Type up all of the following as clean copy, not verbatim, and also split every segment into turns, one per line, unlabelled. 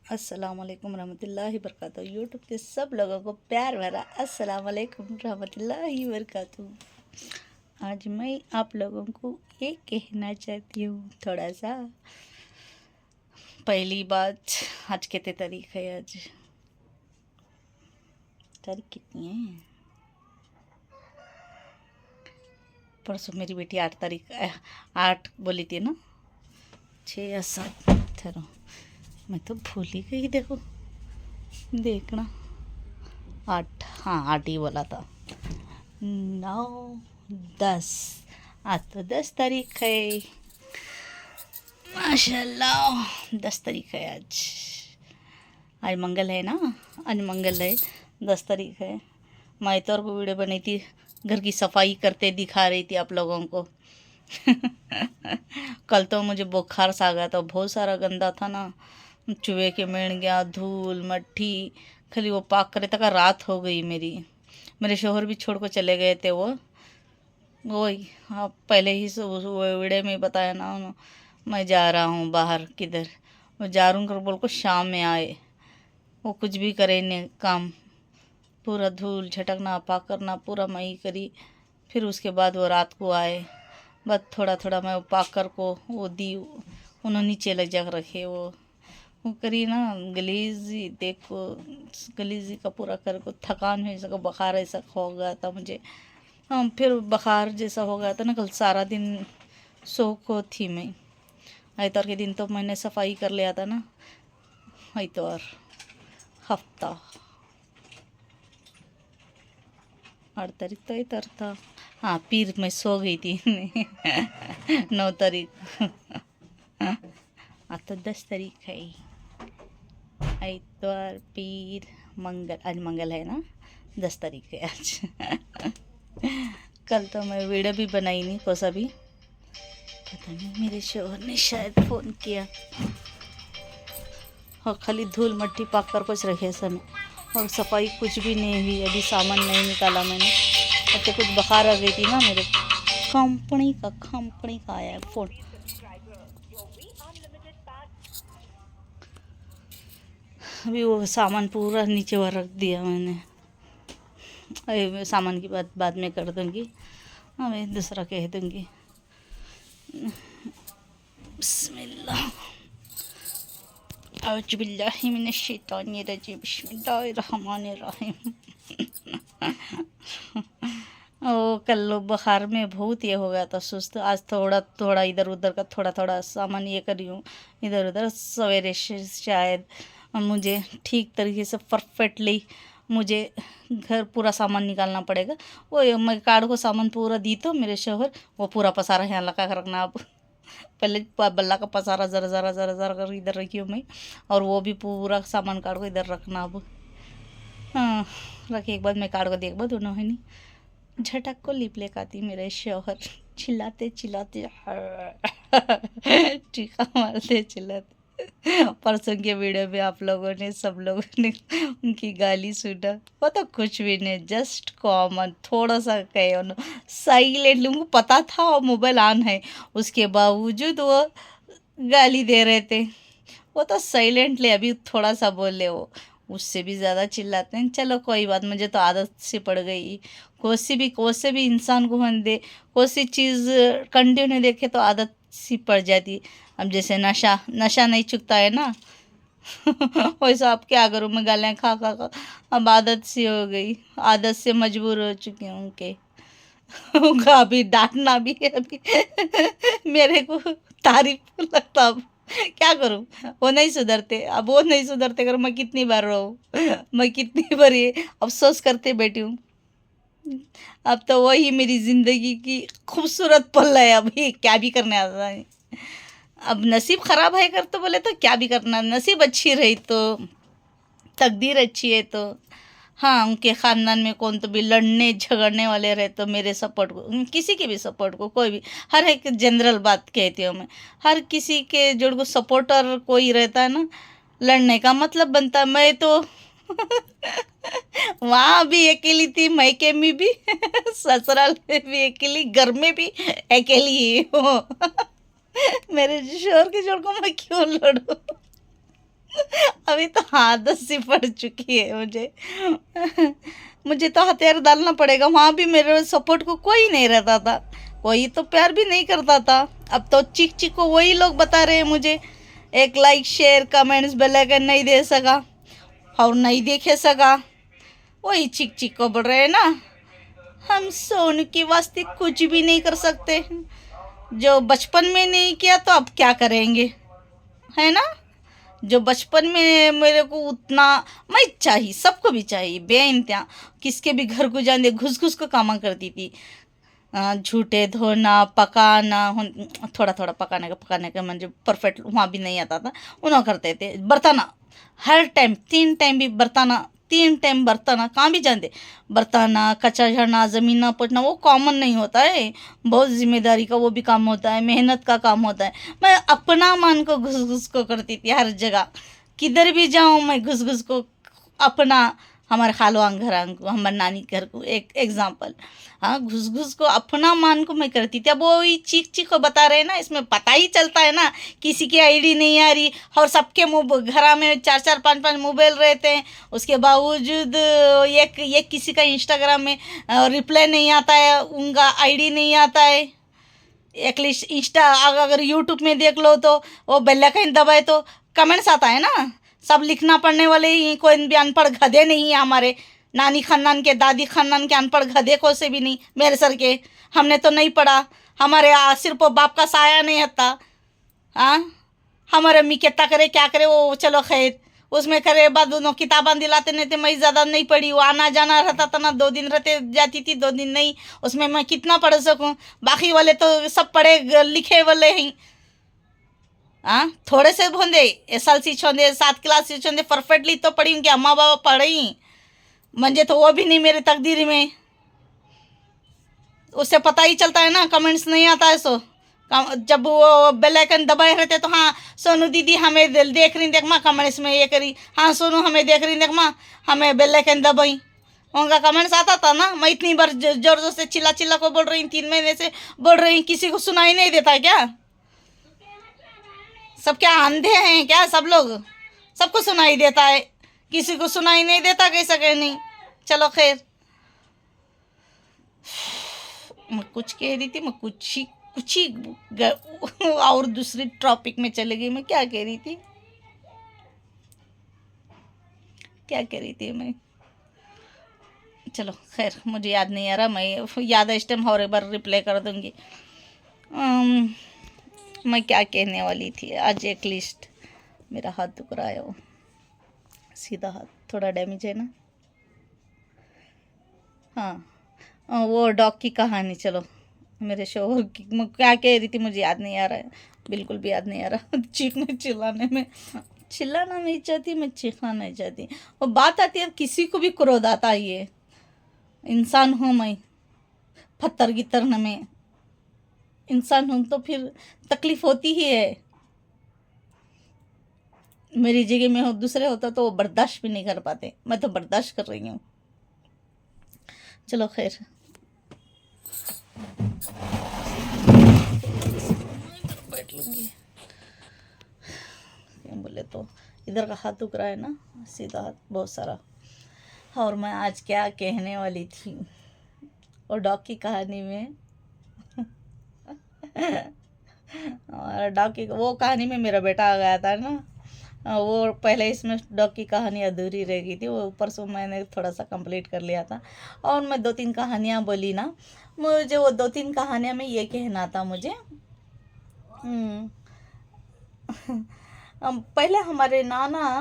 अस्सलाम वालेकुम रहमतुल्लाहि बरकातहू। यूट्यूब के सब लोगों को प्यार भरा अस्सलाम वालेकुम रहमतुल्लाहि बरकातहू। आज मैं आप लोगों को ये कहना चाहती हूँ थोड़ा सा। पहली बात, आज कितने तारीख है? आज तारीख कितनी है? परसों मेरी बेटी 8 तारीख 8 बोली थी ना, 6 या 7। ठहरो, मैं तो भूल ही गई। देखो देखना, 8, हाँ 8 ही बोला था। 9, 10, आज तो 10 तारीख है। माशाल्लाह 10 तारीख है आज। आज मंगल है ना, आज मंगल है, 10 तारीख है। मैं तो और को वीडियो बनाई थी, घर की सफाई करते दिखा रही थी आप लोगों को। कल तो मुझे बुखार सा आ गया था, बहुत सारा गंदा था ना, चूहे के मिल गया, धूल मट्टी, खाली वो पाक करे तक रात हो गई मेरी। मेरे शोहर भी छोड़ को चले गए थे। वही आप पहले ही वो वीडियो में बताया ना, मैं जा रहा हूँ बाहर किधर, मैं जा रहा हूँ कर बोल को शाम में आए। वो कुछ भी करे ने काम, पूरा धूल झटकना पाक करना पूरा मैं ही करी। फिर उसके बाद वो रात को आए, बस थोड़ा थोड़ा मैं वो पाक कर को वो दी, उन्होंने नीचे ले जा रखे। वो करी ना गलीजी, देखो गलीजी का पूरा कर को थकान है, ऐसा बुखार ऐसा हो गया था मुझे। हाँ, फिर बुखार जैसा हो गया था ना, कल सारा दिन सो को थी मैं। आइतवार के दिन तो मैंने सफाई कर लिया था ना, आइतवार हफ्ता 8 तारीख तो इतर था। हाँ, फिर मैं सो गई थी। 9 तारीख। आज तो 10 तारीख है। आइतवार, पीर, मंगल, आज मंगल है ना, 10 तारीख है आज। कल तो मैं वीडियो भी बनाई नहीं कोसा भी, पता नहीं मेरे शोहर ने शायद फ़ोन किया। और खाली धूल मट्टी पाक कर कुछ रखे समय, और सफाई कुछ भी नहीं हुई। अभी सामान नहीं निकाला मैंने, अब तो कुछ बुखार आ गई थी ना मेरे। कंपनी का आया फ़ोन। अभी वो सामान पूरा नीचे वहाँ रख दिया मैंने। अरे सामान की बात बाद में कर दूँगी, हाँ मैं दूसरा कह दूँगी। बिस्मिल्लाह, औज़ु बिल्लाहि मिनश शैतानिर रजीम, बिस्मिल्लाहिर रहमानिर रहीम। ओ कल बुखार में बहुत ये हो गया था सुस्त। आज थोड़ा थोड़ा इधर उधर का थोड़ा थोड़ा सामान ये करी हूँ, इधर उधर। सवेरे शायद मुझे ठीक तरीके से परफेक्टली मुझे घर पूरा सामान निकालना पड़ेगा। वो मैं कार्ड को सामान पूरा दी तो मेरे शोहर वो पूरा पसारा यहाँ लगा कर रखना। अब पहले बल्ला का पसारा ज़रा ज़रा ज़रा ज़रा कर इधर रखी हूँ मैं, और वो भी पूरा सामान कार्ड को इधर रखना। अब हाँ रखे, एक बाद मैं कार्ड को देख बाद उन्होंने नहीं झटक को लिप ले खाती मेरे शोहर, चिल्लाते चिल्लाते टीका मारते चिल्लाते। परसों के वीडियो में आप लोगों ने सब लोगों ने उनकी गाली सुना। वो तो कुछ भी नहीं, जस्ट कॉमन थोड़ा सा कहे उन्होंने साइलेंट, उनको पता था वो मोबाइल ऑन है, उसके बावजूद वो गाली दे रहे थे। वो तो साइलेंटली अभी थोड़ा सा बोले, वो उससे भी ज़्यादा चिल्लाते हैं। चलो कोई बात, मुझे तो आदत से पड़ गई। कोई भी इंसान को हम दे, कोई सी चीज़ कंटिन्यू देखे तो आदत सी पड़ जाती। अब जैसे नशा नशा नहीं चुकता है ना, वैसा आप क्या करूँ, मैं गालियाँ खा खा खा अब आदत सी हो गई, आदत से मजबूर हो चुकी हूँ उनके। उनका अभी डांटना भी है अभी। मेरे को तारीफ लगता। अब क्या करूं, वो नहीं सुधरते। अब वो नहीं सुधरते कर मैं कितनी बार रहूं, मैं कितनी बार ये अफसोस करते बैठी हूँ। अब तो वही मेरी ज़िंदगी की खूबसूरत पल है। अभी क्या भी करने आता है। अब नसीब ख़राब है कर तो बोले तो क्या भी करना, नसीब अच्छी रही तो, तकदीर अच्छी है तो। हाँ, उनके ख़ानदान में कौन तो भी लड़ने झगड़ने वाले रहे तो मेरे सपोर्ट को, किसी के भी सपोर्ट को, कोई भी, हर एक जनरल बात कहती हूँ मैं। हर किसी के जोड़ को सपोर्टर कोई रहता है ना, लड़ने का मतलब बनता है। मैं तो वहाँ भी अकेली थी, मायके में भी, ससुराल में भी अकेली, घर में भी अकेली ही हूँ। मेरे शोहर के जोड़ को मैं क्यों लड़ूँ? अभी तो आदत सी पड़ चुकी है मुझे। मुझे तो हथियार डालना पड़ेगा। वहाँ भी मेरे सपोर्ट को कोई नहीं रहता था, कोई तो प्यार भी नहीं करता था। अब तो चिक चिक को वही लोग बता रहे हैं मुझे, एक like share comments bell icon नहीं दे सका और नहीं देखे सका, वही चिक चिक को बोल रहे हैं ना, हम सोनू के वास्ते कुछ भी नहीं कर सकते। जो बचपन में नहीं किया तो अब क्या करेंगे, है ना। जो बचपन में मेरे को उतना मैं चाहिए, सबको भी चाहिए बेइंतहा, किसके भी घर को जाने घुस घुस को काम करती थी। झूठे धोना, पकाना, थोड़ा थोड़ा पकाने का मुझे परफेक्ट वहाँ भी नहीं आता था, उन्होंने करते थे। बर्ताना हर टाइम 3 टाइम भी बर्ताना, 3 टाइम बर्ताना, कहाँ भी जाते बर्ताना, कचरा झाड़ना, ज़मीन पोंछना, वो कॉमन नहीं होता है, बहुत जिम्मेदारी का वो भी काम होता है, मेहनत का काम होता है। मैं अपना मन को घुस घुस को करती थी हर जगह, किधर भी जाऊँ मैं घुस घुस को अपना, हमारे खालवान घर को, हमारे नानी घर को, एक एग्जाम्पल, हाँ, घुस घुस को अपना मान को मैं करती थी। अब वो चीख चीख को बता रहे हैं ना, इसमें पता ही चलता है ना, किसी की आईडी नहीं आ रही और सबके घर में 4 4 5 5 मोबाइल रहते हैं, उसके बावजूद एक किसी का इंस्टाग्राम में रिप्लाई नहीं आता है, उनका आईडी नहीं आता है। एटलीस्ट इंस्टा अगर यूट्यूब में देख लो तो वो बेल आइकन दबाए तो कमेंट्स आता है ना। सब लिखना पढ़ने वाले ही, कोई भी अनपढ़ गधे नहीं है हमारे नानी खानदान के, दादी खानदान के अनपढ़ गधे को से भी नहीं मेरे सर के। हमने तो नहीं पढ़ा, हमारे सिर पर बाप का साया नहीं हता। हाँ, हमारे अम्मी कितना करे क्या करे वो चलो खैर, उसमें करे बाद दोनों किताबें दिलाते नहीं थे। मैं ज़्यादा नहीं पढ़ी, वो आना जाना रहता था ना, 2 दिन रहते जाती थी, 2 दिन नहीं, उसमें मैं कितना पढ़ सकूँ। बाकी वाले तो सब पढ़े लिखे वाले हैं। हाँ, थोड़े से बोंदे SLC छोंदे, 7 क्लास से छोंदे, परफेक्टली तो पढ़ी, उनके अम्मा बाबा पढ़ी, मुझे तो वो भी नहीं मेरे तकदीर में। उससे पता ही चलता है ना, कमेंट्स नहीं आता है सो जब वो बेल आइकन दबाए रहते तो हाँ सोनू दीदी हमें देख रही, देख माँ कमेंट्स में ये करी, हाँ सोनू हमें देख रही, देख माँ हमें बेल आइकन दबाई, उनका कमेंट्स आता था ना। मैं इतनी बार जोर जोर से चिल्ला चिल्ला को बोल रही हूँ, 3 महीने से बोल रही हूँ, किसी को सुनाई नहीं देता क्या? सब क्या अंधे हैं क्या? सब लोग, सबको सुनाई देता है, किसी को सुनाई नहीं देता, कैसा कह नहीं। चलो खैर, मैं कुछ कह रही थी, मैं कुछ ही और दूसरी टॉपिक में चले गई। मैं क्या कह रही थी मैं, चलो खैर मुझे याद नहीं आ रहा। मैं याद है इस टाइम और एक बार रिप्लाई कर दूंगी। मैं क्या कहने वाली थी आज, एक लिस्ट, मेरा हाथ दुख रहा है, वो सीधा हाथ थोड़ा डैमेज है ना। हाँ, वो डॉग की कहानी, चलो मेरे शोहर की, मैं क्या कह रही थी मुझे याद नहीं आ रहा है, बिल्कुल भी याद नहीं आ रहा। चिल्लाना नहीं चाहती मैं, चीखना नहीं चाहती। और बात आती है, किसी को भी क्रोध आता ही है, इंसान हूँ मैं, पत्थर की तरह में इंसान हूँ, तो फिर तकलीफ होती ही है। मेरी जगह में हो दूसरे होता तो वो बर्दाश्त भी नहीं कर पाते, मैं तो बर्दाश्त कर रही हूँ। चलो खैर, बैठ लूँगी। बोले तो इधर का हाथ दुख रहा है ना, सीधा हाथ बहुत सारा। और मैं आज क्या कहने वाली थी, और डॉग की कहानी में और डॉग की वो कहानी में मेरा बेटा आ गया था ना, वो पहले इसमें डॉग की कहानी अधूरी रह गई थी, वो परसों मैंने थोड़ा सा कंप्लीट कर लिया था। और मैं 2-3 कहानियाँ बोली ना, मुझे वो 2-3 कहानियाँ में ये कहना था मुझे। पहले हमारे नाना,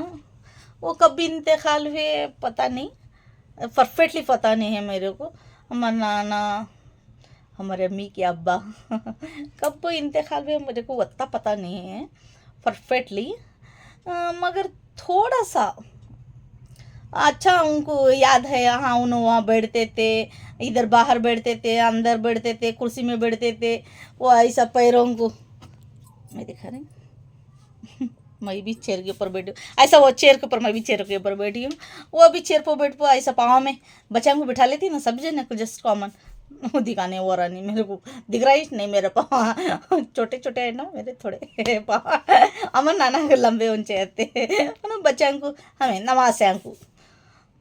वो कब इंतकाल हुए पता नहीं, परफेक्टली पता नहीं है मेरे को। हमारे नाना, हमारे अम्मी के अब्बा कब इंतकाल हुए मेरे को उतना पता नहीं है परफेक्टली, मगर थोड़ा सा अच्छा उनको याद है। हाँ, उन वहाँ बैठते थे, इधर बाहर बैठते थे, अंदर बैठते थे, कुर्सी में बैठते थे, वो ऐसा पैरों को, मैं दिखा रही मैं भी चेयर के ऊपर बैठी हूँ, ऐसा वो चेयर के ऊपर, मैं भी चेयर के ऊपर बैठी हूँ, वो भी चेयर पर बैठ ऐसा पाँव में बच्चा को बिठा लेती ना, सब जन को जस्ट कॉमन वो दिखाने वो रहा नहीं, मेरे को दिख रहा ही नहीं। मेरे छोटे छोटे है ना मेरे थोड़े पाँव, अमर नाना के लंबे ऊंचे आते बच्चों को हमें नवास्यां को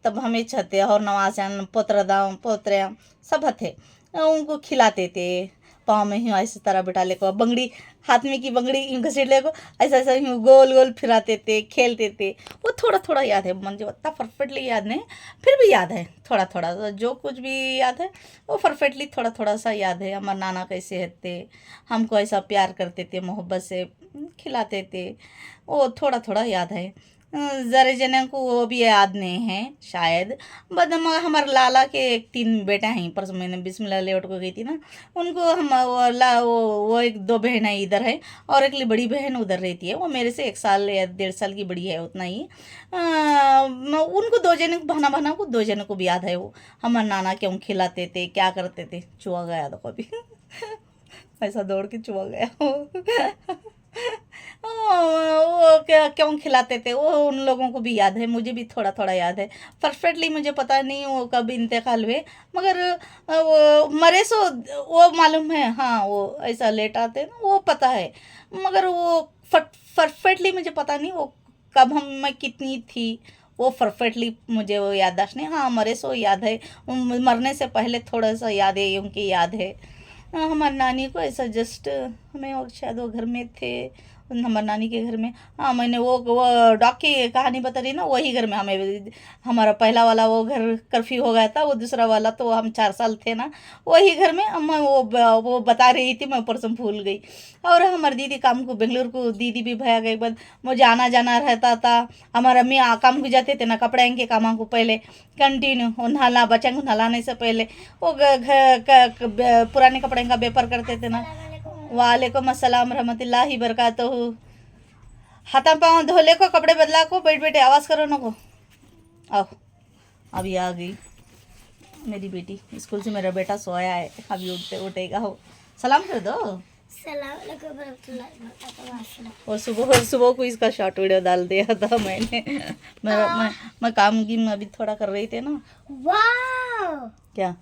तब हमें छते और नवास्यां पोतरदाम पोतरे सब थे उनको खिलाते थे। पाँव में ही ऐसे तरह बिठा ले को बंगड़ी हाथ में की बंगड़ी यूँ घसीट ले को ऐसा ऐसा यूँ गोल गोल फिराते थे खेलते थे। वो थोड़ा थोड़ा याद है, मुझे उतना परफेक्टली याद नहीं फिर भी याद है थोड़ा थोड़ा, तो जो कुछ भी याद है वो परफेक्टली थोड़ा थोड़ा सा याद है। हमारे नाना कैसे थे, हमको ऐसा प्यार करते थे, मोहब्बत से खिलाते थे, वो थोड़ा थोड़ा याद है। ज़रे जने को वो भी याद नहीं है शायद। बट हमारे लाला के एक 3 बेटा हैं, परसों मैंने बिस्मिल्लाह लेआउट को गई थी ना, उनको हम वो एक 2 बहन है इधर है और एक बड़ी बहन उधर रहती है, वो मेरे से 1 साल या 1.5 साल की बड़ी है उतना ही। उनको 2 जने को बहना बहना को 2 जने को भी याद है वो हमारे नाना क्यों खिलाते थे क्या करते थे। चुहा गया था कभी ऐसा दौड़ के चुहा गया वो क्या क्यों खिलाते थे वो उन लोगों को भी याद है, मुझे भी थोड़ा थोड़ा याद है। परफेक्टली मुझे पता नहीं वो कब इंतकाल हुए, मगर वो मरे सो वो मालूम है। हाँ वो ऐसा लेट आते ना वो पता है, मगर वो परफेक्टली मुझे पता नहीं वो कब हम मैं कितनी थी वो परफेक्टली मुझे वो याददाश्त नहीं। हाँ मरे सो याद है, मरने से पहले थोड़ा सा याद है, उनकी याद है। हमारी नानी को ऐसा जस्ट हमें वो शायद वो घर में थे हमारी नानी के घर में। हाँ मैंने वो डॉग की कहानी बता रही ना, वही घर में हमें हमारा पहला वाला वो घर कर्फ्यू हो गया था, वो दूसरा वाला तो हम 4 साल थे ना, वही घर में मैं वो बता रही थी, मैं परसों भूल गई। और हमारी दीदी काम को बेंगलुरु को दीदी भी भैया के बाद मुझे आना जाना रहता था। हमारे अम्मी काम को जाते थे ना कपड़े के कामों को पहले कंटिन्यू नहाला बच्चों को नहलाने से पहले वो पुराने कपड़े का व्यापार करते थे ना। वालेकुम अस्सलाम रहमतुल्लाहि बरकातहू। हाथा पाँव धोले को कपड़े बदला को बैठ बैठे आवाज़ करो ना को। आओ अभी आ गई मेरी बेटी स्कूल से, मेरा बेटा सोया है अभी उठेगा। हो सलाम कर दो। और सुबह को इसका शॉर्ट वीडियो डाल दिया था मैंने। मैं काम की अभी थोड़ा कर रही थी ना। वाह क्या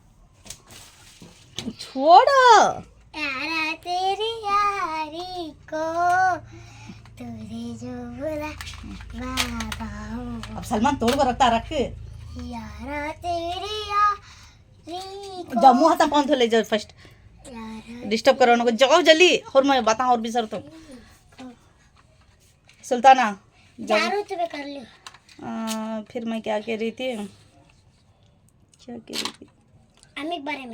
छोड़ो यारा तेरी यारी को तुझे जो बुला अब सलमान तोड़ को रखता रख यारा तेरी यारी को। जाओ मुँह हाथ पाँव धो ले जाओ फर्स्ट, डिस्टर्ब करो ना को जाओ जल्दी। और मैं बताऊँ और भी सर तो सुल्ताना जाओ कर लियो। फिर मैं क्या कह रही थी अम्मी के बारे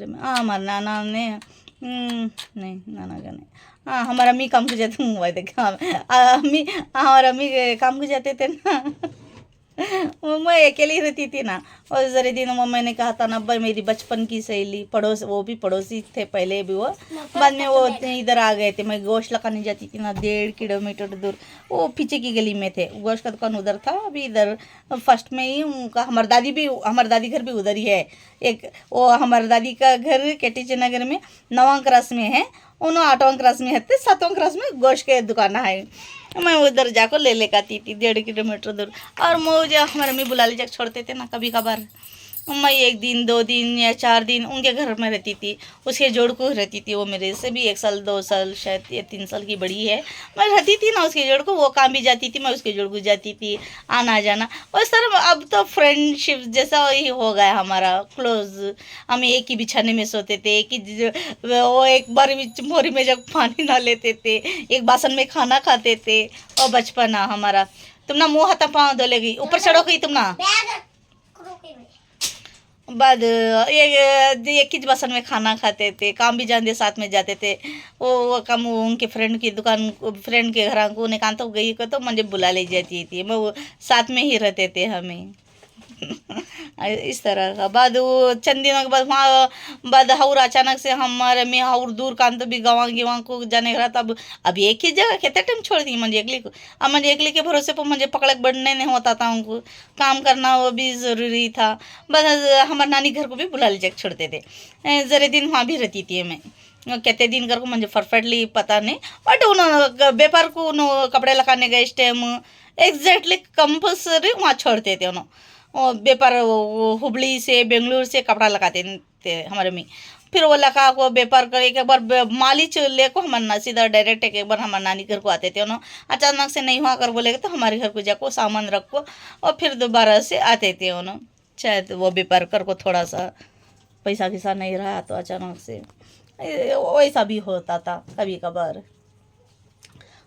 में। हाँ हमारे नाना ने नहीं नाना का नहीं, हाँ हमारा अम्मी काम को जाते मोबाइल देखे अम्मी हमारा अम्मी काम को जाते थे ना मैं अकेली रहती थी ना। और ज़रे दिन में मैंने कहा था ना भाई मेरी बचपन की सहेली पड़ोस, वो भी पड़ोसी थे पहले भी, वो बाद में वो इधर आ गए थे। मैं गोश्त लगाने जाती थी ना 1.5 किलोमीटर दूर, वो पीछे की गली में थे, गोश्त का दुकान उधर था। अभी इधर फर्स्ट में ही उनका हमारी दादी घर भी उधर ही है। एक वो हमारी दादी का घर केटीचे नगर में 9वां क्रास में है, उन्होंने 8वां क्रास में है, 7वां क्रास में गोश्त के दुकान है। मैं उधर जाकर ले लेकर आती थी 1.5 किलोमीटर दूर। और मुझे हमारे मम्मी बुला ले जाकर छोड़ते थे ना कभी कभार, मैं 1 दिन 2 दिन या 4 दिन उनके घर में रहती थी। उसके जोड़ को रहती थी, वो मेरे से भी 1 साल 2 साल शायद या 3 साल की बड़ी है। मैं रहती थी ना उसके जोड़ को, वो काम भी जाती थी, मैं उसके जोड़ को जाती थी, आना जाना। और सर अब तो फ्रेंडशिप जैसा ही हो गया हमारा क्लोज। हम एक ही बिछाने में सोते थे, एक ही वो एक बार मोरी में जब पानी ना लेते थे, एक बासन में खाना खाते थे। और बचपना हमारा। तुम ना मुँह हाथा पाँव धो लेगी, ऊपर चढ़ो गई तुम ना, बाद एक ही बसन में खाना खाते थे, काम भी जाते साथ में जाते थे। वो काम उनके फ्रेंड की दुकान फ्रेंड के घर को निकाल तो गई को तो मुझे बुला ले जाती थी, मैं वो साथ में ही रहते थे हमें इस तरह का। बाद वो चंद दिनों के बाद वहाँ बाद और अचानक से हमारे में और दूर कान तो भी गवां गिवां को जाने का तब अब एक ही जगह कितने टाइम छोड़ दी मुझे अगली को। अब मुझे अगली के भरोसे पर मुझे पकड़क बढ़ने नहीं होता था, उनको काम करना वो भी ज़रूरी था। बस हमारे नानी घर को भी बुला ले जाकर छोड़ते थे, ज़रे दिन वहाँ भी रहती थी मैं। कितने दिन कर को मुझे परफेक्टली पता नहीं, बट उन्होंने व्यापार को उन्होंने कपड़े लगाने गए इस टाइम एग्जैक्टली कंपल्सरी वहाँ छोड़ते थे उन्होंने। व्यापार हुबली से बेंगलुरु से कपड़ा लगाते थे हमारे में। फिर वो लगा को व्यापार करे। एक बार मालिच ले को हमारे सीधा डायरेक्ट एक बार हमारे नानी घर को आते थे उन्होंने, अचानक से नहीं हुआ कर बोलेगा तो हमारे घर को जाको सामान रखो और फिर दोबारा से आते थे उन्होंने। शायद वो व्यापार कर को थोड़ा सा पैसा किसा नहीं रहा तो अचानक से वैसा भी होता था कभी कभार।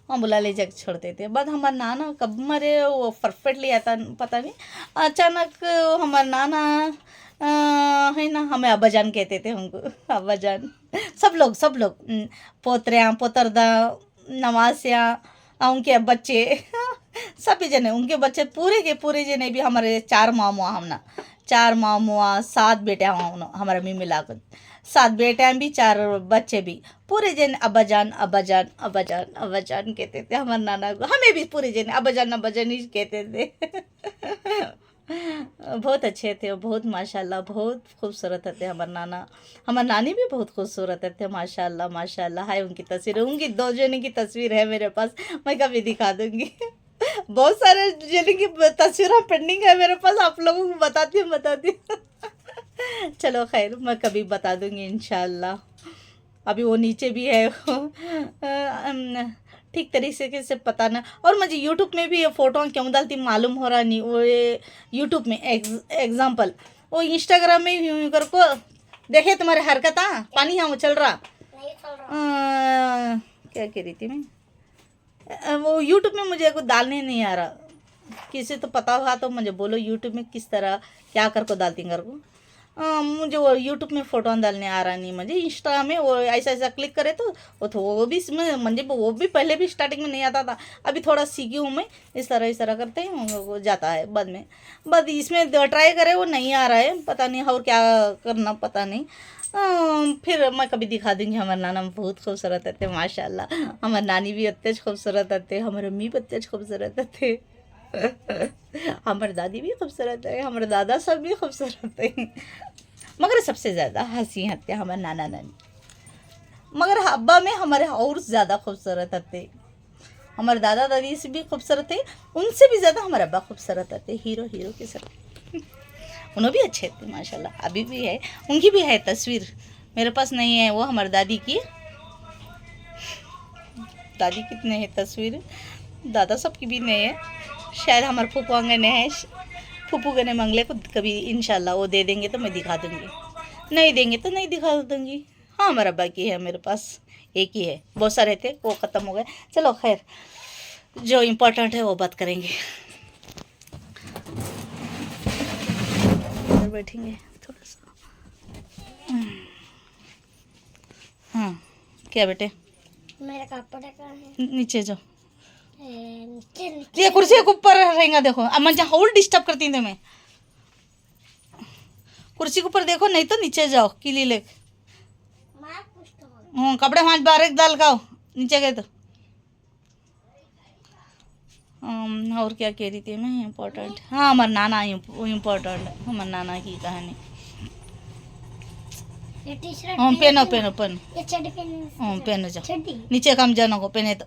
हाँ बुला ले जाके छोड़ते थे। बाद हमारा नाना कब मरे वो परफेक्टली आता पता नहीं, अचानक हमारा नाना है ना, हमें अब्बाजान कहते थे उनको, अब्बाजान। सब लोग पोतरियाँ पोतरदा नवासियाँ उनके बच्चे सभी जने उनके बच्चे पूरे के पूरे जने भी हमारे 4 मामू हमना 4 मामू 7 बेटे हमारा मी मिलाकर 7 बेटे भी 4 बच्चे भी पूरे जन अब्बाजान अब्बाजान अब्बाजान अब्बाजान कहते थे हमारे नाना को। हमें भी पूरे जन अब्बाजान अब्बाजान ही कहते थे। बहुत अच्छे थे, बहुत माशाल्लाह बहुत खूबसूरत थे हमारे नाना। हमारे नानी भी बहुत खूबसूरत थे माशाल्लाह माशाल्लाह। है उनकी तस्वीर, उनकी 2 जने की तस्वीर है मेरे पास, मैं कभी दिखा दूंगी। बहुत सारे जने की तस्वीर पेंडिंग है मेरे पास, आप लोगों को बताती हूँ। चलो खैर मैं कभी बता दूंगी इंशाल्लाह। अभी वो नीचे भी है ठीक तरीके से पता ना। और मुझे यूट्यूब में भी ये फ़ोटो क्यों डालती मालूम हो रहा नहीं। वो यूट्यूब में एग्जाम्पल वो इंस्टाग्राम में यूँ कर को देखे तुम्हारे हरकत पानी हाँ चल रहा क्या कह रही थी मैं, वो यूट्यूब में मुझे कुछ डालने नहीं आ रहा। किसी तो पता हुआ तो मुझे बोलो यूट्यूब में किस तरह क्या कर को डालती कर को। मुझे वो यूट्यूब में फ़ोटो डालने आ रहा नहीं। मुझे इंस्टा में वो ऐसा क्लिक करे तो वो भी मुझे वो भी पहले भी स्टार्टिंग में नहीं आता था, अभी थोड़ा सीखी हूँ मैं। इस तरह करते ही वो जाता है बाद में। बाद इसमें ट्राई करे वो नहीं आ रहा है, पता नहीं और क्या करना पता नहीं। फिर मैं कभी दिखा दूँगी। हमारे नाना बहुत खूबसूरत थे माशाल्लाह। हमारे नानी भी अत्ते खूबसूरत थे, हमारे अम्मी भी अत्ते खूबसूरत थे। हमारे दादी भी खूबसूरत है, हमारे दादा सब भी खूबसूरत है, मगर सबसे ज़्यादा हंसी हत्या हमारे नाना नानी। मगर अब्बा में हमारे और ज़्यादा खूबसूरत थे। हमारे दादा दादी से भी खूबसूरत थे, उनसे भी ज़्यादा हमारे अब्बा खूबसूरत थे, हीरो के सब। उन्होंने भी अच्छे थे माशाल्लाह। अभी भी है, उनकी भी है तस्वीर, मेरे पास नहीं है वो हमारे दादी की। दादी कितने हैं तस्वीर, दादा सबकी भी नहीं है। शायद हमारे फूफू अंगने है, फूफू गने मंगले को कभी इंशाल्लाह वो दे देंगे तो मैं दिखा दूँगी, नहीं देंगे तो नहीं दिखा दूँगी। हाँ हमारा बाकी है, मेरे पास एक ही है, बहुत सारे थे वो ख़त्म हो गए। चलो खैर जो इम्पोर्टेंट है वो बात करेंगे। इधर बैठेंगे थोड़ा सा। हाँ क्या बेटे,
मेरा कपड़ा कहाँ है?
नीचे जाओ, ये कुर्सी के ऊपर रहेगा। देखो अब मैं जहाँ और डिस्टर्ब करती हूँ मैं, कुर्सी के ऊपर देखो, नहीं तो नीचे जाओ किली ले। कपड़े 5 बार एक डाल खाओ नीचे गए तो। और क्या कह रही थी मैं, इम्पोर्टेंट। हाँ हमारा नाना इम्पोर्टेंट, हमारे नाना की कहानी। हाँ पहनो पहनो पहनो, हाँ पहनो जाओ, नीचे काम जाना को पहने तो।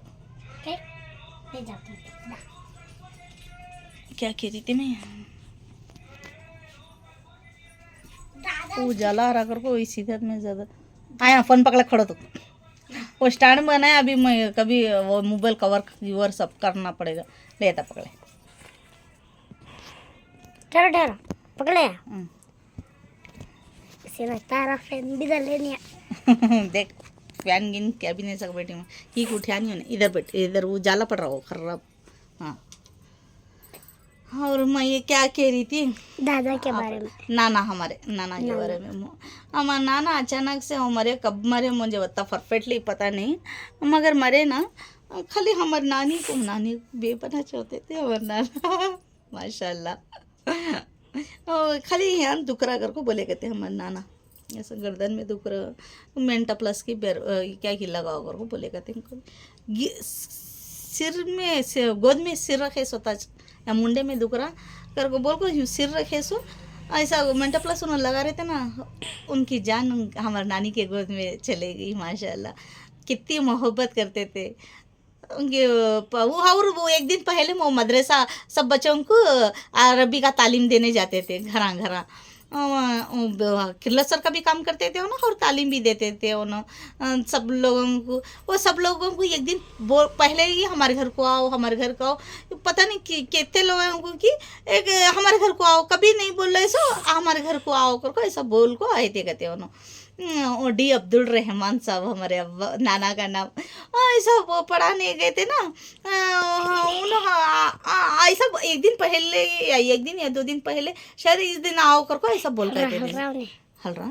क्या कह रही थी मैं, उजाला हरा कर को इसी तरह में ज़्यादा आया। फ़ोन पकड़े खड़ो तो वो स्टैंड बनाया अभी मैं, कभी वो मोबाइल कवर सब करना पड़ेगा। लेता पकड़े
ठहरो पकड़े तारा फैन भी डाल लेनी है।
देख फैन गिन क्या भी नहीं सक बैठी हूँ, ही उठा नहीं होने। इधर बैठ, इधर वो जाला पड़ रहा हो खर्राब। हाँ और मैं ये क्या कह रही थी,
दादा के बारे में,
नाना हमारे नाना के बारे में। हमारे नाना अचानक से मरे, कब मरे मुझे उतना परफेक्टली पता नहीं, मगर मरे ना खाली हमारे नानी को बेपना चाहते थे हमारे नाना माशाल्लाह। खाली यहाँ दुखरा कर को बोले कहते हमारे नाना, ऐसा गर्दन में दुख रहा, मेंटा प्लस की क्या ही लगाओ कर को बोले कहते सिर में गोद में सिर रखे सोता या मुंडे में दुख रहा कर को बोल को सिर रखे सो ऐसा मेंटा प्लस उन्होंने लगा रहे थे ना, उनकी जान हमारे नानी के गोद में चले गई माशाल्लाह। कितनी मोहब्बत करते थे उनके वो। और वो एक दिन पहले वो मदरसा सब बच्चों को अरबी का तालीम देने जाते थे घरा घरा। किर्लोस्कर का भी काम करते थे ना और तालीम भी देते थे उन्होंने सब लोगों को। वो सब लोगों को एक दिन पहले ही हमारे घर को आओ, हमारे घर को आओ, पता नहीं कितने लोगों को कि एक हमारे घर को आओ, कभी नहीं बोल रहे सो हमारे घर को आओ करको ऐसा बोल को आए थे कहते उन्होंने। डी अब्दुल रहमान साहब हमारे नाना का नाम, ऐसा वो पढ़ाने गए थे ना उन्होंने ऐसा एक दिन पहले या एक दिन या 2 दिन पहले शायद इस दिन आओ करको ऐसा बोल रहे थे। हल रहा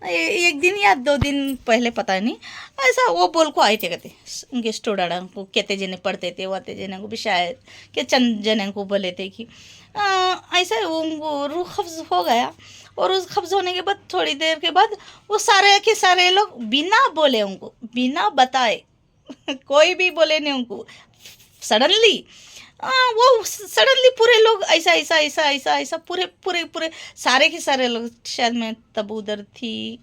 एक दिन या 2 दिन पहले पता नहीं, ऐसा वो बोल को आए थे कहते उनके स्टूडेंट को कहते जने पढ़ते थे वाते जने को भी शायद के चंद जने को बोले थे कि ऐसा उनको रूह कब्ज हो गया। और उस कब्ज होने के बाद थोड़ी देर के बाद वो सारे के सारे लोग बिना बोले उनको बिना बताए कोई भी बोले नहीं उनको सडनली वो सडनली पूरे लोग ऐसा ऐसा ऐसा ऐसा ऐसा पूरे पूरे पूरे सारे के सारे लोग, शायद मैं तब उधर थी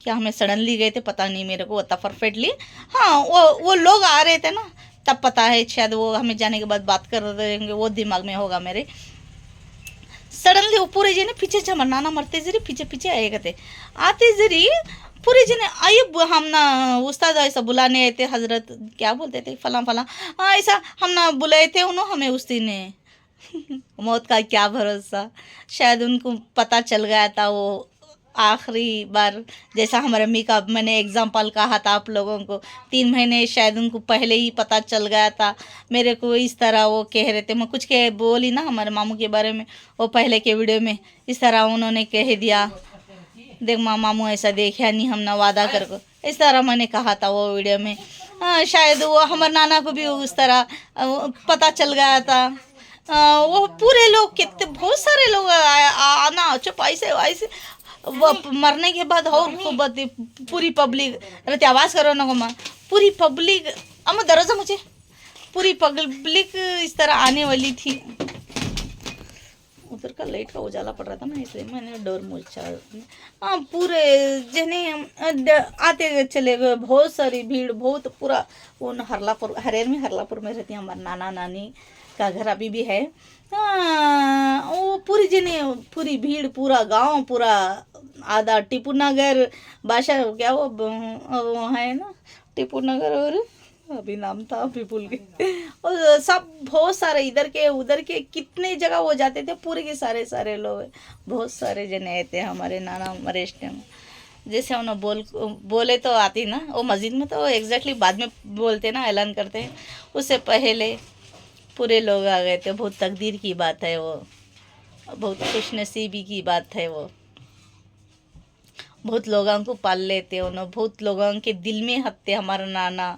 क्या, हमें सडनली गए थे पता नहीं मेरे को तब परफेक्टली। हाँ वो लोग आ रहे थे ना तब पता है, शायद वो हमें जाने के बाद बात कर रहे होंगे, वो दिमाग में होगा मेरे। सडनली वो पूरे जने पीछे से हमारे नाना मरते जरी पीछे पीछे आए कहते आते जरी पूरे जने आइए हम ना उस्ताद ऐसा बुलाने आए थे, हजरत क्या बोलते थे फला फला ऐसा हम ना बुलाए थे उन्होंने हमें उस दिन मौत का क्या भरोसा, शायद उनको पता चल गया था वो आखिरी बार। जैसा हमारे अम्मी का मैंने एग्जाम्पल कहा था आप लोगों को 3 महीने शायद उनको पहले ही पता चल गया था मेरे को, इस तरह वो कह रहे थे। मैं कुछ कह बोली ना हमारे मामू के बारे में वो पहले के वीडियो में, इस तरह उन्होंने कह दिया देख मामू ऐसा देखा नहीं हम ना वादा कर को, इस तरह मैंने कहा था वो वीडियो में। शायद वो हमारे नाना को भी उस तरह पता चल गया था। वो पूरे लोग कितने बहुत सारे लोग आना चुप ऐसे ऐसे वो मरने के बाद और खूब पूरी पब्लिक, अरे आवाज़ करो ना माँ, पूरी पब्लिक अम्मा दरवाजा मुझे, पूरी पब्लिक इस तरह आने वाली थी। उधर का लाइट का उजाला पड़ रहा था ना इसलिए मैंने डोर मुझा। हाँ पूरे जने आते चले गए, बहुत सारी भीड़, बहुत पूरा वो हरलापुर हरेर में हरलापुर में रहती है हमारे नाना नानी का घर अभी भी है। वो पूरी जने पूरी भीड़, पूरा गांव, पूरा आधा टीपू नगर बादशाह क्या वो है ना टीपू नगर, और अभी नाम था अभी भूल गए, और सब बहुत सारे इधर के उधर के कितने जगह वो जाते थे, पूरे के सारे लोग बहुत सारे जने थे हमारे नाना मरेश टाइम। जैसे उन्होंने बोले तो आती ना वो मस्जिद में, तो एग्जैक्टली बाद में बोलते ना ऐलान करते हैं, उससे पहले पूरे लोग आ गए थे। बहुत तकदीर की बात है वो, बहुत खुशनसीबी की बात है वो। बहुत लोगों को पाल लेते उन्होंने, बहुत लोगों के दिल में हत्ते हमारा नाना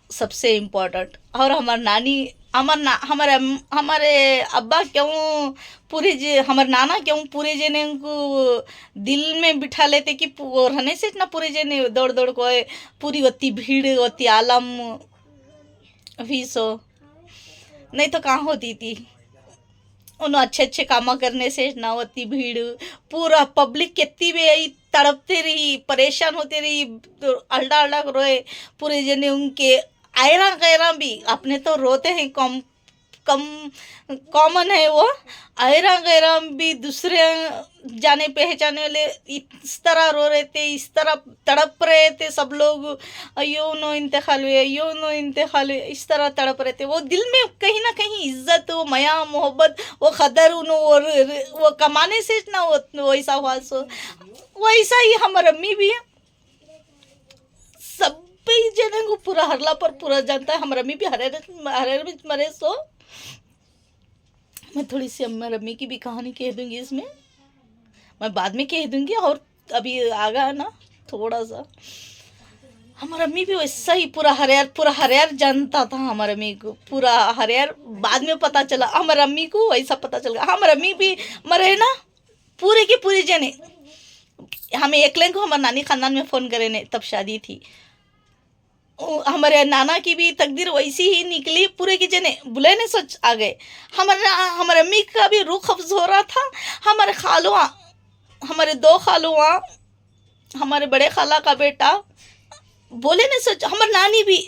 सबसे इम्पोर्टेंट। और हमारी नानी हमारे अब्बा क्यों हमारे नाना क्यों पूरे जने को दिल में बिठा लेते कि रहने से ना पूरे जने दौड़ दौड़ को पूरी होती भीड़ होती आलम भी सो, नहीं तो कहाँ होती थी। उन अच्छे काम करने से ना होती भीड़, पूरा पब्लिक कितनी भी आई तड़पते रही, परेशान होते रही, अल्डा अल्डा रोए पूरे जने उनके आयरा गैरा भी। अपने तो रोते हैं कॉमन है वो, आयरा गैरा भी दूसरे जाने पहचाने वाले इस तरह रो रहे थे, इस तरह तड़प रहे थे सब लोग, यो नो इंतकाल हुए, यो नो इंतकाल हुए, इस तरह तड़प रहे थे। वो दिल में कहीं ना कहीं इज्जत, वो माया मोहब्बत, वो कदर वो कमाने से ना वो वैसा हुआ। सो वैसा ही हमारे अम्मी भी है, सब जने को पूरा हरला पर पूरा जानता है। हमारे अम्मी भी हरेर में मरे। सो मैं थोड़ी सी हमारे अम्मी की भी कहानी कह दूंगी, इसमें मैं बाद में कह दूंगी, और अभी आगा ना थोड़ा सा। हमारा अम्मी भी वैसा ही पूरा हरियर जानता था हमारे अम्मी को, पूरा हरियर। बाद में पता चला हमारे अम्मी को वैसा पता चल गया। हमारे अम्मी भी मरे ना पूरे के पूरे जने। हमें एकले को हमारे नानी खानदान में फ़ोन करे ने, तब शादी थी। हमारे नाना की भी तकदीर वैसी ही निकली, पूरे के जने बुले ने सोच आ गए। हमारे अम्मी का भी रूह कब्ज हो रहा था। हमारे खालुआ, हमारे 2 खालुआ, हमारे बड़े खाला का बेटा बोले ने सोच। हमारी नानी भी,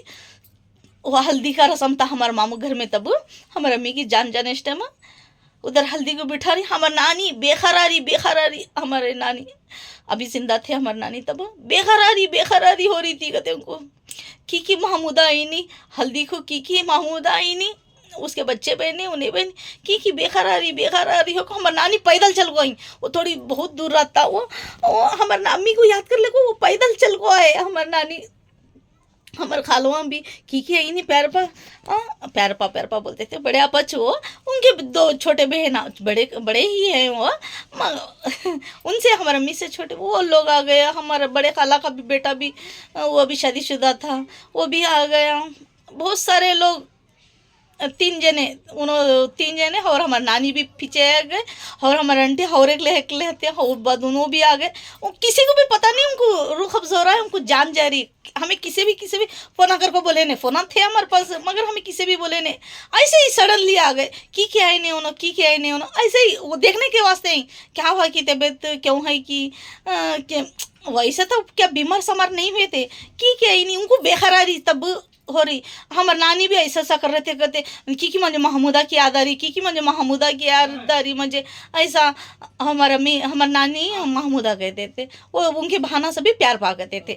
वो हल्दी का रस्म था हमारे मामू घर में, तब हमारे अम्मी की जान इस टाइम उधर हल्दी को बिठा रही, हमारी नानी बेखरारी हमारे नानी अभी जिंदा थे, हमारे नानी तब बेखरारी हो रही थी। कहते उनको की महमूदा आई नहीं, हल्दी को की महमूदा आई नहीं, उसके बच्चे बहने उन्हें बहन की बेखरारी हो। हमारी नानी पैदल चल गई, वो थोड़ी बहुत दूर रहता, वो हमारे नानी को याद कर ले को वो पैदल चल गए। हमारे नानी हमारे खालुआ भी की आई नहीं, प्यारपा बोलते थे, बड़े आपच वो उनके दो छोटे बहन बड़े ही हैं वो, उनसे हमारे अम्मी से छोटे वो लोग आ गए। हमारे बड़े खाला का भी बेटा भी वो भी शादीशुदा था, वो भी आ गया। बहुत सारे लोग, तीन जने और हमारे नानी भी पीछे आ गए, और हमारे आंटी और एक ले और बाद उन्हों भी आ गए। किसी को भी पता नहीं उनको रूह कब्ज हो रहा है, उनको जान जा रही। हमें किसी भी फ़ोन अगर को बोले ने, फ़ोन थे हमारे पास, मगर हमें किसी भी बोले ने, ऐसे ही सडनली आ गए की क्या है नहीं होना, ऐसे ही वो देखने के वास्ते ही क्या हुआ कि तबीयत क्यों है कि वैसे तो क्या बीमार समार नहीं हुए थे की क्या ही नहीं, उनको बेखरारी तब हो रही। हमारे नानी भी ऐसा कर रहे थे, कहते की म्हणजे महमूदा की याद आ रही, की म्हणजे महमूदा की याद आ रही, म्हणजे ऐसा। हमारी नानी महमूदा कहते थे, वो उनके भाना से भी प्यारपा कहते थे।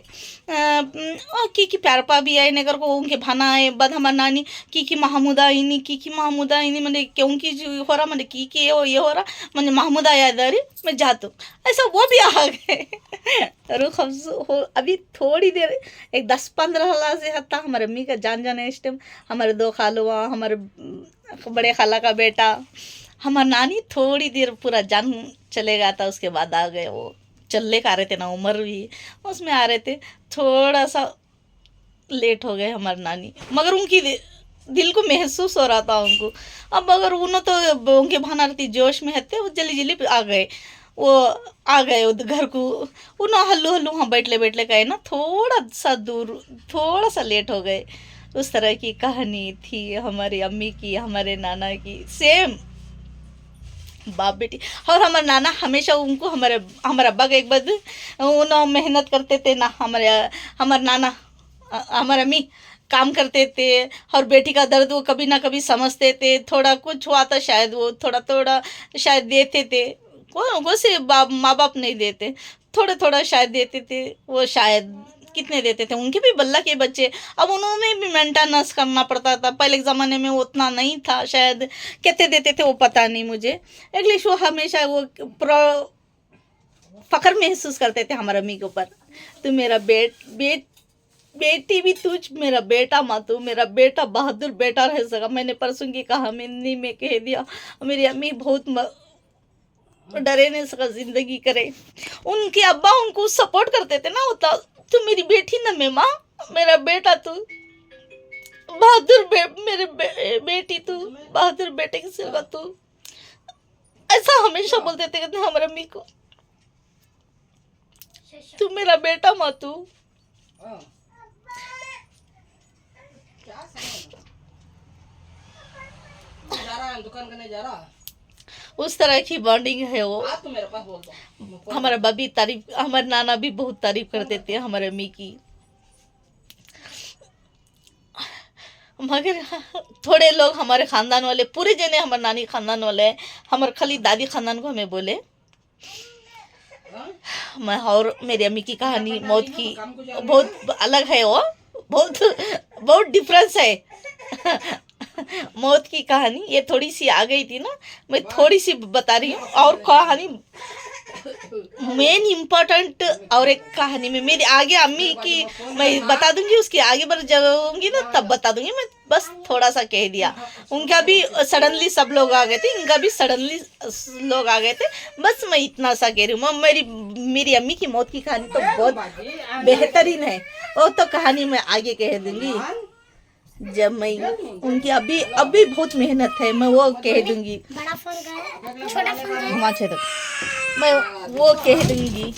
की प्यारपा भी आए नगर को उनके भाना आए, बाद हमारी नानी की महमूदा आई नहीं म्हणजे क्योंकि हो रहा, म्हणजे की ये हो रहा, म्हणजे महमूदा याद आ रही, मैं जाता हूँ, ऐसा वो भी आ गए। रुख हो अभी थोड़ी देर, एक 10-15 साल से हत्ता हमारे अम्मी का जान है इस टाइम। हमारे दो खालुआ, हमारे बड़े खाला का बेटा, हमारी नानी थोड़ी देर पूरा जान चलेगा था, उसके बाद आ गए। वो चलने का आ रहे थे ना, उम्र भी उसमें आ रहे थे, थोड़ा सा लेट हो गए हमारी नानी, मगर उनकी दिल को महसूस हो रहा था उनको। अब अगर उन्होंने तो उनके भाना रहती जोश में रहते, वो जल्दी आ गए, वो आ गए घर को। उन्होंने हल्लू हाँ बैठले गए ना, थोड़ा सा दूर, थोड़ा सा लेट हो गए। उस तरह की कहानी थी हमारी अम्मी की, हमारे नाना की, सेम बाप बेटी। और हमारे नाना हमेशा उनको हमारे अब्बा का एक बार उन्होंने मेहनत करते थे ना, हमारे नाना हमारे अम्मी काम करते थे, और बेटी का दर्द वो कभी ना कभी समझते थे। थोड़ा कुछ हुआ था शायद वो थोड़ा शायद देते थे, वो से माँ बाप नहीं देते, थोड़ा शायद देते थे। वो शायद कितने देते थे, उनके भी बल्ला के बच्चे, अब उन्होंने भी मेंटेनेंस करना पड़ता था। पहले के ज़माने में वो उतना नहीं था, शायद कितने देते थे वो पता नहीं मुझे। इंग्लिश वो हमेशा वो फ़ख्र महसूस करते थे हमारे अम्मी के ऊपर, तू मेरा बेटी भी तुझ, मेरा बेटा माँ तू, मेरा बेटा बहादुर बेटा रह सका। मैंने परसों की कहा, मैंने में कह दिया, मेरी अम्मी बहुत डरे नहीं सका जिंदगी करे। उनके अब्बा उनको सपोर्ट करते थे ना, होता तू मेरी बेटी ना, मैं माँ, मेरा बेटा तू बहादुर मेरे बेटी तू बहादुर बेटे की सेवा तू, ऐसा हमेशा बोलते थे हमारे अम्मी को, तू मेरा बेटा माँ तू।
दुकान करने जा रहा,
उस तरह की बॉन्डिंग है वो।
तो मेरे पास बोल दो।
हमारा बबी तारीफ, हमारे नाना भी बहुत तारीफ करते थे हमारे अम्मी की, मगर थोड़े लोग हमारे ख़ानदान वाले, पूरे जने हमारे नानी ख़ानदान वाले हैं, हमारे खाली दादी ख़ानदान को हमें बोले। मैं और मेरी अम्मी की कहानी मौत की बहुत अलग है, वो बहुत डिफरेंस है। मौत की कहानी ये थोड़ी सी आ गई थी ना, मैं थोड़ी सी बता रही हूँ। और कहानी मेन इम्पोर्टेंट, और एक कहानी में मेरी आगे अम्मी की मैं बता दूंगी, उसकी आगे बढ़ जाऊंगी ना तब बता दूंगी। मैं बस थोड़ा सा कह दिया, उनका भी सडनली सब लोग आ गए थे, इनका भी सडनली लोग आ गए थे, बस मैं इतना सा कह रही हूँ। मेरी अम्मी की मौत की कहानी तो बहुत बेहतरीन है, वो तो कहानी मैं आगे कह दूंगी जब मैं उनकी अभी बहुत मेहनत है, मैं वो कह दूंगी।
बड़ा फोन का है, छोटा फोन का है।
घुमा छे तक मैं वो कह दूंगी।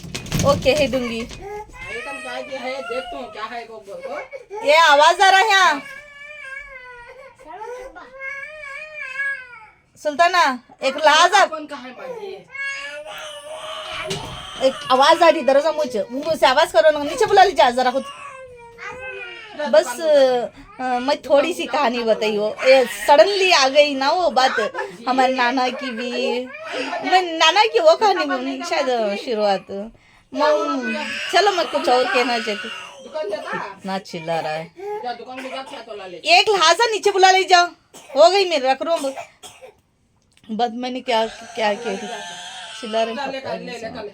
आइटम क्या है देखता हूँ, क्या है को
ये आवाज आ रहा है यहाँ सुल्ताना, एक लाजा,
कौन का है बाजी,
एक आवाज आ रही दरवाजा मुझे से आवाज करो ना, नीचे बुला लीजिए जरा खुद। बस मैं थोड़ी सी कहानी बताई वो सडनली आ गई ना वो बात हमारे नाना की भी। मैं नाना की वो कहानी में शायद शुरुआत चलो मैं कुछ और कहना चाहती।
दुकान जाता
ना चिल्ला रहा है,
जा दुकान में जा क्या तो ला ले
एक लिहाजा नीचे बुला ले जाओ। हो गई मेरे रख रो बद मैंने क्या क्या कह दी चिल्ला
ले
रहे।
ले ले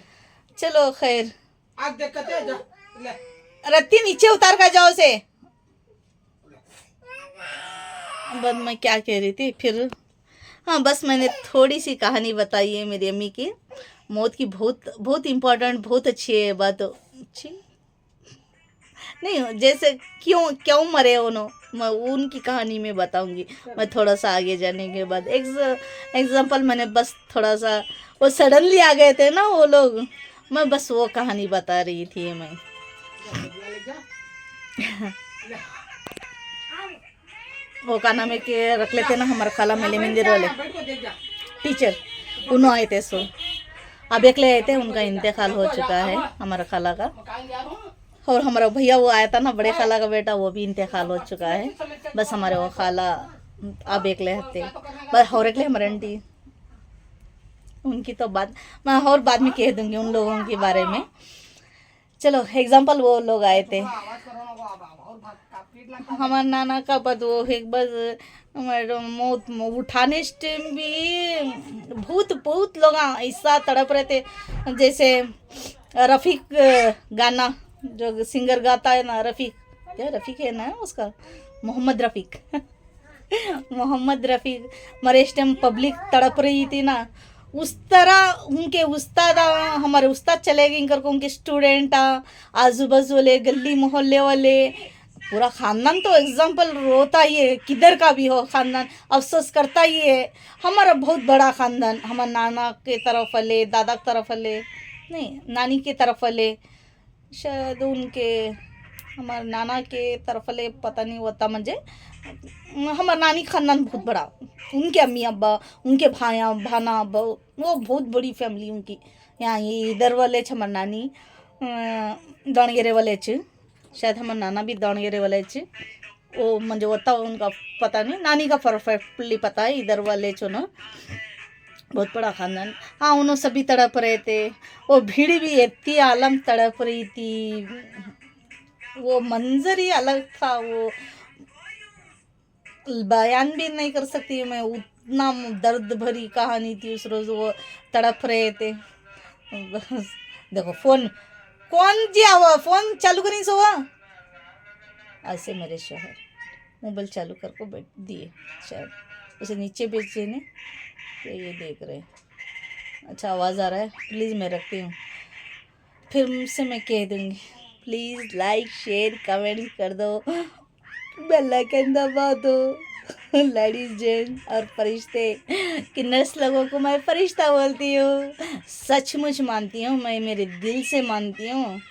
चलो खैर
आज देख के जा ले
रत्ती नीचे उतार कर जाओ से। बस मैं क्या कह रही थी फिर। हाँ बस मैंने थोड़ी सी कहानी बताई है मेरी अम्मी की मौत की। बहुत बहुत इम्पोर्टेंट बहुत अच्छी है बात। अच्छी नहीं जैसे क्यों क्यों मरे उन्होंने मैं उनकी कहानी में बताऊंगी मैं थोड़ा सा आगे जाने के बाद। एग्जाम्पल मैंने बस थोड़ा सा वो सडनली आ गए थे ना वो लोग। मैं बस वो कहानी बता रही थी मैं। वो का नाम है कि रख लेते ना हमारा खाला मेले मंदिर वाले टीचर उन्होंने आए थे सो अब एक ले आए थे। उनका इंतकाल हो चुका है हमारा खाला का। और हमारा भैया वो आया था ना बड़े खाला का बेटा वो भी इंतकाल हो चुका है। बस हमारे वो खाला अब एक ले आते बस और एक ले हमारे आंटी उनकी तो बात मैं और बाद में कह दूंगी उन लोगों के बारे में। चलो एग्जाम्पल वो लोग आए थे हमारे नाना का बद वो एक बार हमारे मौत उठाने टाइम भी बहुत बहुत लोग ऐसा तड़प रहे थे। जैसे रफ़ीक गाना जो सिंगर गाता है ना रफ़ीक क्या रफ़ीक है ना उसका मोहम्मद रफ़ीक मोहम्मद रफ़ीक मरे इस टाइम पब्लिक तड़प रही थी ना उस तरह उनके उस्ताद हमारे उस्ताद चले गए करके उनके स्टूडेंट आजू बाजू वाले गली मोहल्ले वाले पूरा ख़ानदान तो एग्जाम्पल रोता ही है। किधर का भी हो ख़ानदान अफसोस करता ही है। हमारा बहुत बड़ा ख़ानदान हमारे नाना के तरफ वाले दादा की तरफ वाले नहीं नानी के तरफ वाले शायद उनके हमारे नाना के तरफ वाले पता नहीं होता मुझे। हमारा नानी ख़ानदान बहुत बड़ा उनके अम्मी अब्बा उनके भाया भाना वो बहुत बड़ी फैमिली उनकी। यहाँ ये इधर वाले हमारे नानी दावणगेरे वाले शायद हमारे नाना भी दावणगेरे वाले वो मुझे होता उनका पता नहीं नानी का परफेक्टली पता है। इधर वाले ना बहुत बड़ा ख़ानदान। हाँ उन्होंने सभी तड़प रहे थे। वो भीड़ भी इतनी आलम तड़प रही थी वो मंजर ही अलग था। वो बयान भी नहीं कर सकती मैं उतना दर्द भरी कहानी थी उस रोज़ वो तड़प रहे थे। बस देखो फ़ोन कौन जी आवा फ़ोन चालू करी सो ऐसे मेरे शोहर मोबाइल चालू कर को बैठ दिए शायद उसे नीचे बेचे ने तो ये देख रहे। अच्छा आवाज़ आ रहा है प्लीज़ मैं रखती हूँ फिर मुझसे मैं कह दूँगी प्लीज़ लाइक शेयर कमेंट कर दो बेल आइकन दबा दो। लेडीज जेंट्स और फरिश्ते कि नर्स लोगों को मैं फरिश्ता बोलती हूँ। सचमुच मानती हूँ मैं मेरे दिल से मानती हूँ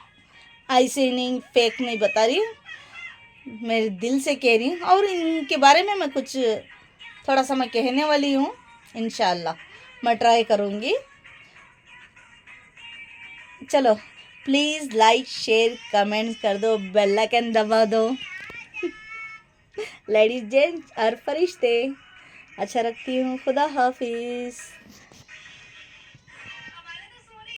ऐसे नहीं फेक नहीं बता रही हूँ मेरे दिल से कह रही हूँ। और इनके बारे में मैं कुछ थोड़ा सा मैं कहने वाली हूँ इंशाल्लाह मैं ट्राई करूँगी। चलो प्लीज़ लाइक शेयर कमेंट कर दो बेल आइकन दबा दो। लेडीज जेंट्स और फरिश्ते अच्छा रखती हूँ खुदा हाफिज़।